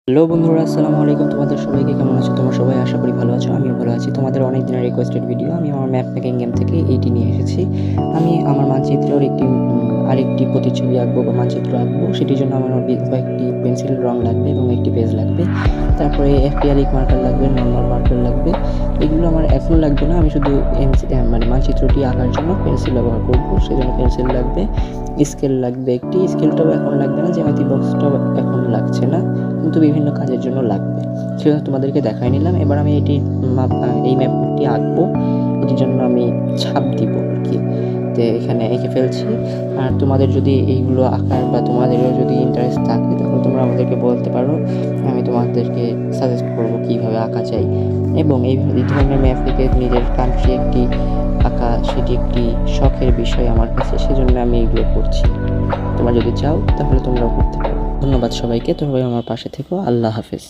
Hello বন্ধুরা, আসসালামু আলাইকুম। তোমাদের সবাইকে কেমন আছো? তোমরা সবাই আশা করি ভালো আছো। আমিও ভালো আছি। তোমাদের অনেক দিনের রিকোয়েস্টেড ভিডিও আমি আমার ম্যাপ মেকিং গেম থেকে এইটি নিয়ে এসেছি। আমি আমার মানচিত্রের আরেকটি প্রতিচ্ছবি আঁকবো বা মানচিত্র আঁকবো। সেটির জন্য আমার কয়েকটি পেন্সিল রং লাগবে এবং একটি পেজ লাগবে। তারপরে অ্যাক্রিলিক মার্কার লাগবে, নরমাল মার্কার লাগবে। এগুলো আমার এখন লাগবে না। আমি শুধু মানচিত্রটি আঁকার জন্য পেন্সিল ব্যবহার করবো। সেজন্য পেন্সিল লাগবে, স্কেল লাগবে একটি। স্কেলটাও এখন লাগবে না, জ্যামিতি বক্সটাও এখন লাগছে না, কিন্তু বিভিন্ন কাজের জন্য লাগবে। সেজন্য তোমাদেরকে দেখাই নিলাম। এবার আমি এই ম্যাপটি আঁকবো। এটির জন্য আমি ছাপ দিব আর কি। তো এখানে এঁকে ফেলছি। আর তোমাদের যদি এইগুলো আঁকার বা তোমাদেরও যদি ইন্টারেস্ট থাকে তাহলে তোমরা আমাদেরকে বলতে পারো। আমি তোমাদেরকে সাজেস্ট করবো কীভাবে আঁকা যায়। এবং এই ধরনের ম্যাপ থেকে নিজের কান্ট্রি একটি আঁকা, সেটি একটি শখের বিষয় আমার কাছে। সেজন্য আমি এইগুলো করছি। তোমরা যদি চাও তাহলে তোমরাও করতে পারো। ধন্যবাদ সবাইকে। তোমরা আমার পাশে থেকো। আল্লাহ হাফেজ।